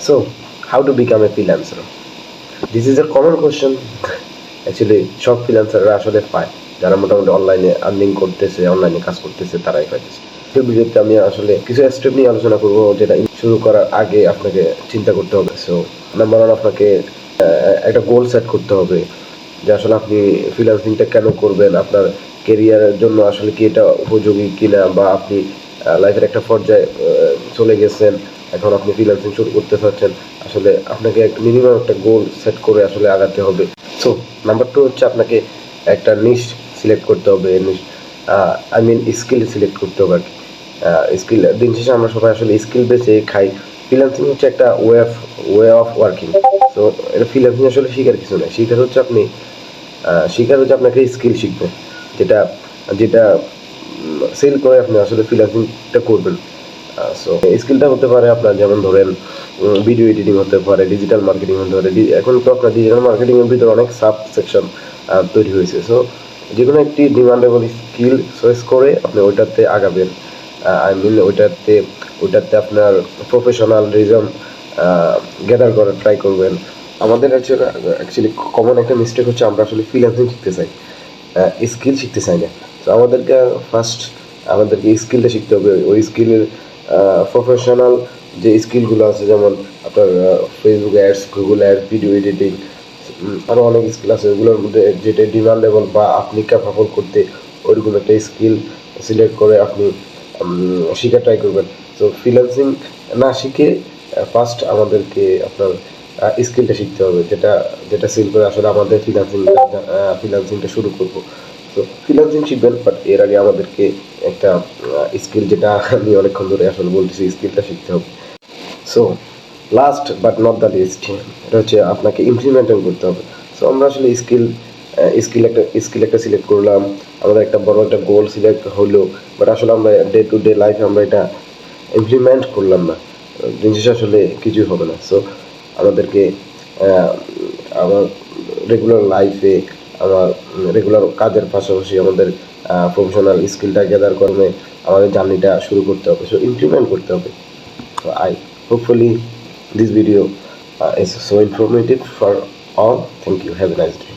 So, how to become a freelancer? This is a common question. Actually, সব ফ্রিল্যান্সাররা আসলে পায়, যারা মোটামুটি অনলাইনে আর্নিং করতেছে, অনলাইনে কাজ করতেছে, তারাই পাইতেছে। এই ভিডিওতে আমি আসলে কিছু স্টেপ নিয়ে আলোচনা করব, যেটা শুরু করার আগে আপনাকে চিন্তা করতে হবে। সো নাম্বার ওয়ান, আপনাকে একটা গোল সেট করতে হবে যে আসলে আপনি ফ্রিল্যান্সিংটা কেন করবেন, আপনার কেরিয়ারের জন্য আসলে কি এটা উপযোগী কিনা, বা আপনি লাইফের একটা পর্যায়ে চলে গেছেন, এখন আপনি ফ্রিল্যান্সিং শুরু করতে চাচ্ছেন। আসলে আপনাকে একটা মিনিমাম একটা গোল সেট করে আসলে আগাতে হবে। সো নাম্বার টু হচ্ছে আপনাকে একটা নিশ সিলেক্ট করতে হবে। স্কিল সিলেক্ট করতে হবে আর কি। স্কিল, দিন শেষে আমরা সবাই আসলে স্কিল বেসে খাই। ফ্রিল্যান্সিং হচ্ছে একটা ওয়ে অফ ওয়ার্কিং। তো এটা ফ্রিল্যান্সিং আসলে শিখার কিছু নয়, শিখার হচ্ছে আপনাকে স্কিল শিখবেন, যেটা যেটা সেল করে আপনি আসলে ফ্রিল্যান্সিংটা করবেন। সো স্কিলটা হতে পারে আপনার, যেমন ধরেন ভিডিও এডিটিং হতে পারে, ডিজিটাল মার্কেটিং হতে পারে। এখন তো আপনার ডিজিটাল মার্কেটিংয়ের ভিতরে অনেক সাব সেকশন তৈরি হয়েছে। সো যে কোনো একটি ডিমান্ডেবল স্কিল চয়েস করে আপনি ওইটাতে আগাবেন। ওইটাতে আপনার প্রফেশনালিজম গ্যাদার করার ট্রাই করবেন। আমাদের অ্যাকচুয়ালি কমন একটা মিস্টেক হচ্ছে, আমরা আসলে ফ্রিল্যান্সিং শিখতে চাই, স্কিল শিখতে চাই না। তো আমাদেরকে স্কিলটা শিখতে হবে। ওই স্কিলের প্রফেশনাল যে স্কিলগুলো আছে, যেমন আপনার Facebook ads, Google ads, video editing, আরও অনেক স্কিল আছে, ওগুলোর মধ্যে যেটা ডিমান্ডেবল বা আপনি ক্যাপাবল করতে, ওইগুলো একটা স্কিল সিলেক্ট করে আপনি শেখার ট্রাই করবেন। তো ফ্রিল্যান্সিং না শিখে ফার্স্ট আমাদেরকে আপনার স্কিলটা শিখতে হবে, যেটা যেটা সেল করে আসলে আমাদের ফ্রিল্যান্সিংটা শুরু করব। তো ফ্রিল্যান্সিং শিখবেন, বাট এর আগে আমাদেরকে একটা স্কিল, যেটা আমি অনেকক্ষণ ধরে আসলে বলতেছি, স্কিলটা শিখতে হবে। So last but not the least, এটা হচ্ছে আপনাকে ইমপ্লিমেন্টেশন করতে হবে। সো আমরা আসলে স্কিল একটা সিলেক্ট করলাম, আমাদের একটা বড় একটা গোল সিলেক্ট হলো, বাট আসলে আমরা ডে টু ডে লাইফে আমরা এটা ইমপ্লিমেন্ট করলাম না, জিনিস আসলে কিছুই হবে না। সো আমাদেরকে আমার রেগুলার লাইফে, আমার রেগুলার কাজের পাশাপাশি আমাদের প্রফেশনাল স্কিলটা গ্যাদার করে আমাদের জার্নিটা শুরু করতে হবে। সো ইমপ্লিমেন্ট করতে হবে। So hopefully this video is so informative for all. Thank you. Have a nice day.